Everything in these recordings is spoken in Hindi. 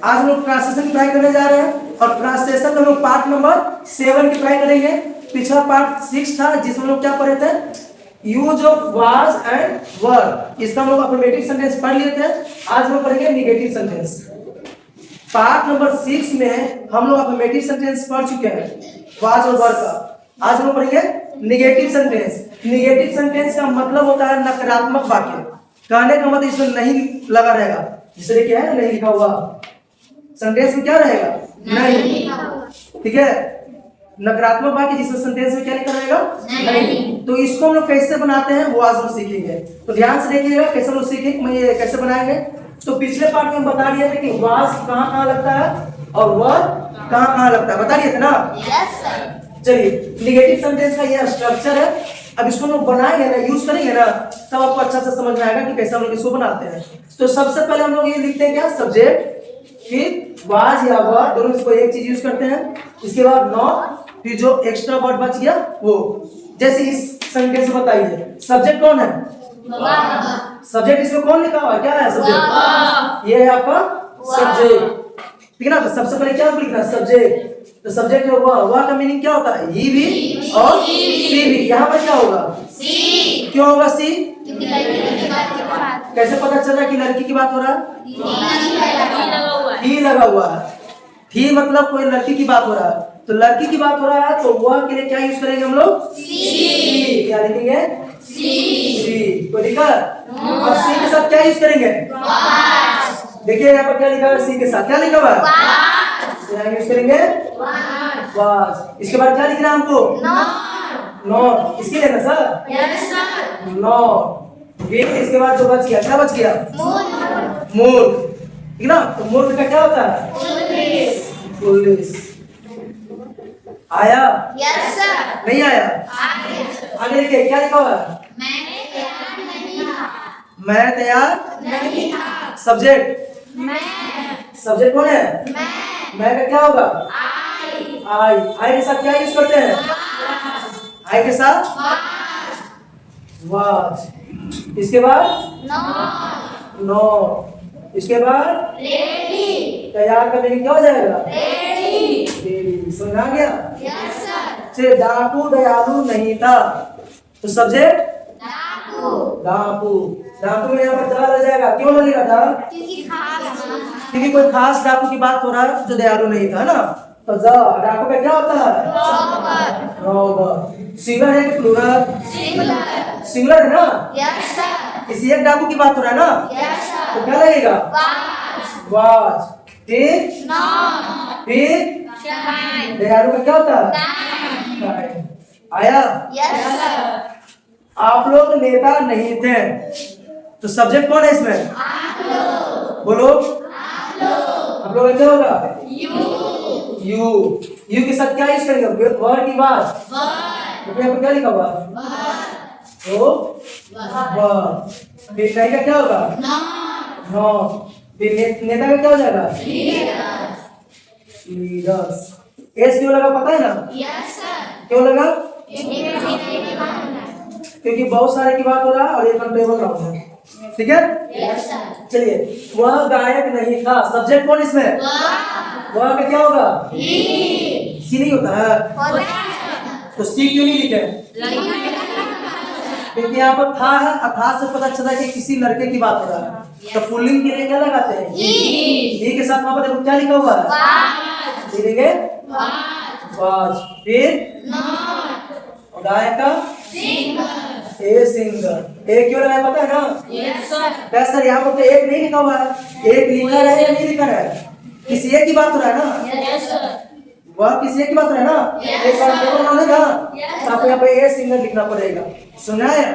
आज हम लोग ट्रांसलेशन की पढ़ाई करने जा रहे हैं और ट्रांसलेशन में हम लोग पार्ट नंबर 7 की पढ़ाई करेंगे। पिछला पार्ट 6 था जिसमें हम लोग क्या पढ़े थे, यूज ऑफ वाज एंड वर। इसका हम लोग अफर्मेटिव सेंटेंस पढ़ लिए थे। आज हम लोग पढ़ेंगे निगेटिव सेंटेंस। पार्ट नंबर 6 में हम लोग अफर्मेटिव सेंटेंस पढ़ चुके हैं वाज और वर का। आज हम लोग पढ़ेंगे निगेटिव सेंटेंस। निगेटिव सेंटेंस का मतलब होता है नकारात्मक वाक्य। कहने का मतलब इसमें नहीं लगा रहेगा, जिससे क्या है नहीं लिखा हुआ, सेंटेंस में क्या रहेगा नहीं, ठीक है। नकारात्मक वाक्य जिसमें सेंटेंस में क्या लिखा रहेगा नहीं। तो इसको हम लोग कैसे बनाते हैं वो आज हम सीखेंगे। तो ध्यान से देखिएगा कैसे हम लोग सीखेंगे, मैं ये कैसे बनाएंगे। तो पिछले पार्ट में हम बता दिए थे कि वाज कहाँ कहाँ लगता है और वर कहाँ कहाँ लगता है, बता दिए थे ना। Yes sir. चलिए निगेटिव सेंटेंस का ये स्ट्रक्चर है। अब इसको लोग बनाएंगे ना, यूज करेंगे ना, तब आपको अच्छा से समझ में आएगा कि कैसे हम लोग इसको बनाते हैं। तो सबसे पहले हम लोग ये लिखते हैं क्या, सब्जेक्ट, फिर वाज या वर, दोनों इसको एक चीज यूज करते हैं। इसके बाद नॉट, फिर जो एक्स्ट्रा वर्ड बच गया वो। जैसे इस सेंटेंस में बताइए सब्जेक्ट कौन है, सब्जेक्ट इसमें कौन लिखा हुआ है, क्या है सब्जेक्ट, ये है आपका सब्जेक्ट, ठीक है ना। तो सबसे पहले क्या लिखना है सब्जेक्ट। तो सब्जेक्ट है वह का मीनिंग क्या होता है, ही भी और सी भी। यहाँ पर क्या होगा सी। क्यों होगा सी, कैसे कैसे पता चल रहा है कि लड़की की बात हो रहा है, ही लगा हुआ है। ही मतलब कोई लड़की की बात हो रहा है, तो लड़की की बात हो रहा है तो वह के लिए क्या यूज करेंगे हम लोग, सी। क्या लिखेंगे सी। कोई दिक्कत, और सी के साथ क्या यूज करेंगे, देखिए यहाँ पर क्या लिखा है, सी के साथ क्या लिखा हुआ है, यूज करेंगे वाज। इसके बाद क्या लिखना है हमको, नॉट। इसके लिए ना सर, यस सर। नॉट। फिर इसके बाद जो बच गया, क्या बच गया, मूर्ख, ठीक ना। तो मूर्ख का क्या होता है, पुलिस। आया, यस सर। नहीं आया, आगे लिखिए क्या लिखा हुआ है, मैं तैयार नहीं था। सब्जेक्ट, मैं सब्जेक्ट कौन है, मैं का क्या होगा, आई। आई के साथ क्या यूज करते हैं, आई के साथ वाज। इसके बाद नॉट। इसके बाद रेडी। तैयार करने की क्या हो जाएगा, रेडी। रेडी। समझ आ गया। Yes sir. से डाकू दयालु नहीं था, तो सब्जेक्ट डाकू। डाकू। डाकू में यहाँ पर दा लग जाएगा, क्यों लगेगा दा, क्योंकि खास क्योंकि कोई खास डाकू की बात हो रहा है जो दयालु नहीं था ना। तो द डाकू का क्या होता है, रॉबर। सिंगुलर है कि प्लूरल, सिंगुलर। सिंगुलर है ना। Yes sir. किसी एक डाकू की बात हो रहा है ना, यस सर। तो क्या लगेगा, वाज। वाज। फिर नॉट। फिर शाइन। दयालु का क्या होता है, टाइम। Kind। आया। Yes sir. आप लोग नेता नहीं थे, तो सब्जेक्ट कौन है इसमें, आप लोग। बोलो आप लोग क्या होगा, यू। यू के साथ क्या यूज करेंगे, वर्ड की बात, वर। यहाँ पर क्या लिखा हुआ, तो वर्ड। फिर नहीं का क्या होगा, नॉट। नो। फिर नेता का क्या हो जाएगा, लीडर्स। लीडर्स। एस क्यों लगा पता है ना, यस सर। क्यों लगा, यस क्योंकि बहुत सारे की बात हो रहा है और ये कंटेबल राउंड है, ठीक है। सर। चलिए वह गायक नहीं था, सब्जेक्ट कौन इसमें, वह का क्या होगा, सी नहीं होता है, तो सी क्यों नहीं लिखे, क्योंकि यहाँ पर था है, अथा से पता चला कि किसी लड़के की बात हो रहा है। तो पुल्लिंग के लिए क्या लगाते हैं, ही के साथ वहां पर देखो क्या लिखा हुआ है, लिखेंगे वाज। फिर गायक का ए सिंगर। एक क्यों लगाया पता है ना, सर यहाँ पर तो एक नहीं लिखा हुआ है, एक लिखा है या नहीं लिखा है, किसी एक की बात हो रहा है ना, वह किसी एक की बात हो रहा है ना, एक कंटेबल नाम है ना, तो आपको यहाँ पे ए सिंगर लिखना पड़ेगा। सुना है,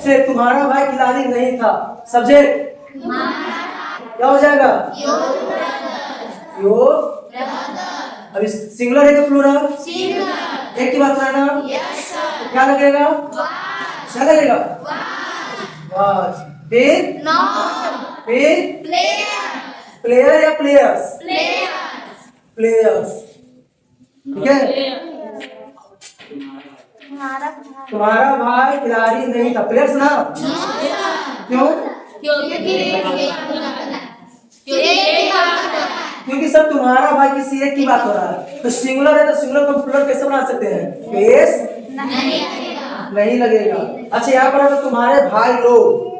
से तुम्हारा भाई खिलाड़ी नहीं था, सब्जेक्ट क्या हो जाएगा, यो। अभी सिंगुलर है कि प्लूरल, एक की बात हो रहा है ना, तो क्या लगेगा, क्या लगेगा, वाज। फिर प्लेयर या प्लेयर्स, प्लेयर्स, ठीक है। तुम्हारा भाई खिलाड़ी नहीं था, प्लेयर्स ना, क्यों, क्योंकि क्योंकि सब तुम्हारा भाई किसी एक की बात हो रहा है, तो सिंगुलर है तो सिंगुलर को प्लूरल कैसे बना सकते हैं? एस नहीं लगेगा। अच्छा यहाँ पर अगर तुम्हारे भाई लोग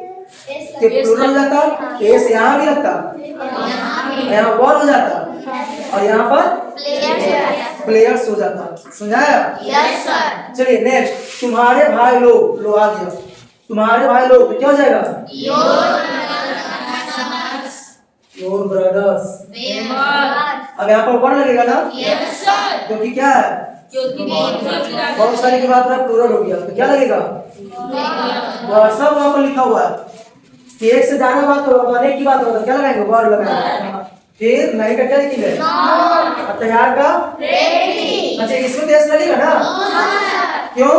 के प्लूरल हो जाता, एस यहाँ भी लगता, यहाँ वर हो जाता, और यहाँ पर प्लेयर्स हो जाता। समझाया? Yes sir. चलिए नेक्स्ट, तुम्हारे भाई लोग, लो आ गया, तुम्हारे भाई लोग तो क्या हो जाएगा? Your brothers. अब यहाँ पर वर लगेगा ना, यस सर। क्योंकि क्या है, बहुत सारी की बात है, प्लूरल हो गया, तो क्या लगेगा? वर। सब वहाँ पर लिखा हुआ है कि एक से ज्यादा बात होगा, अनेक की बात होगा, तो क्या लगाएंगे? वर लगाएंगे। फिर नहीं का क्या लिखेंगे? और तैयार का? अच्छा इसमें देश लगेगा ना? क्यों?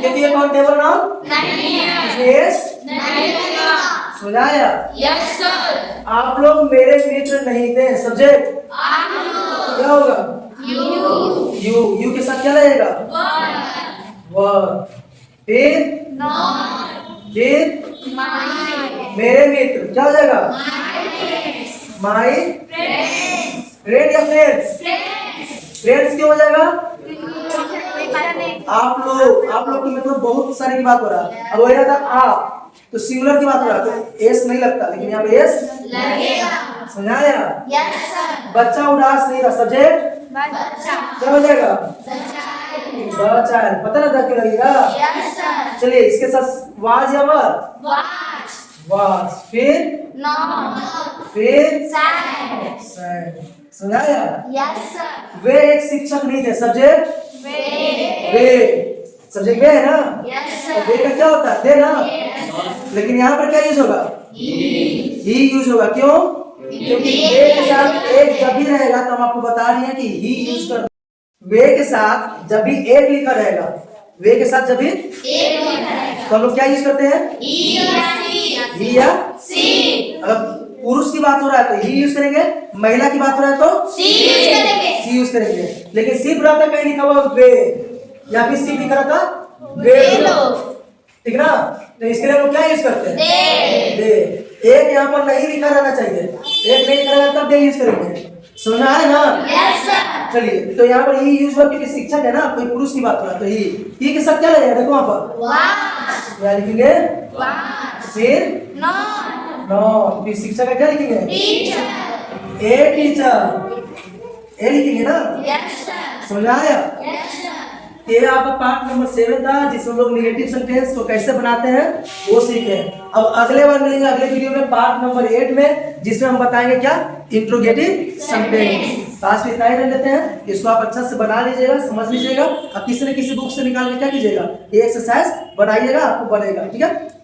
क्योंकि ये काउंटेबल नाउन यस समझाया? Yes sir. आप लोग मेरे मित्र नहीं थे, सब्जेक्ट क्या होगा? यू के साथ क्या लगेगा? वर। फिर मेरे मित्र क्या हो जाएगा? माई फ्रेंड या फ्रेंड्स? फ्रेंड्स क्यों हो जाएगा? आप लोग की मतलब बहुत सारे की बात हो रहा है। अब वही रहता आप, तो सिंगुलर की बात हो रहा है, तो एस नहीं लगता, लेकिन यहाँ पे एस लगेगा। समझाया? Yes sir. बच्चा उदास नहीं था, सब्जेक्ट बच्चा। क्या हो जाएगा? बच्चा। पता ना था क्यों लगेगा? Yes sir. चलिए इसके साथ वाज या वर? वाच। वाज। फिर नॉट। फिर सैड। सैड। समझाया? Yes sir. वे एक शिक्षक नहीं थे, सब्जेक्ट वे। वे, सब्जेक्ट वे है ना, यस तो सर। वे का क्या होता है? थे ना, लेकिन यहाँ पर क्या यूज होगा? ही यूज होगा। क्यों? क्योंकि वे के साथ एक जब भी रहेगा, तो हम आपको बता रहे हैं कि ही यूज कर, वे के साथ जब भी एक लिखा रहेगा, वे के साथ जब भी तो हम लोग क्या यूज करते हैं? ही या सी। अगर पुरुष की बात हो रहा है तो ही यूज करेंगे, महिला की बात हो रहा है तो सी यूज करेंगे। सी यूज करेंगे। लेकिन सिर्फ रहता कहीं लिखा हुआ वे, या फिर सी लिखा रहता वे लोग, ठीक ना? तो इसके लिए हम लोग क्या यूज करते हैं? दे। एक यहाँ पर नहीं लिखा रहना चाहिए, एक नहीं लिखा रहता तब दे यूज करेंगे। समझ आया ना? Yes sir. चलिए तो यहाँ पर ही यूज हुआ क्योंकि शिक्षक है ना, कोई पुरुष की बात हो रहा है, तो ही के साथ क्या लगेगा? देखो वहां पर वाच। क्या लिखेंगे? वाच। फिर नॉट। नो, फिर शिक्षक का क्या लिखेंगे? टीचर। ए टीचर, ए लिखेंगे ना? Yes sir. समझ आया? Yes sir. ये आपका पार्ट नंबर 7 था, जिसमें लोग नेगेटिव सेंटेंस को कैसे बनाते हैं वो सीखे। अब अगले बार मिलेंगे अगले वीडियो में पार्ट नंबर 8 में, जिसमें हम बताएंगे क्या? Interrogative sentence. आज इतना ही रह लेते हैं, इसको आप अच्छा से बना लीजिएगा, समझ लीजिएगा, और किसी न किसी बुक से निकाल के क्या कीजिएगा? ये एक्सरसाइज बनाइएगा, आपको बनेगा। ठीक है।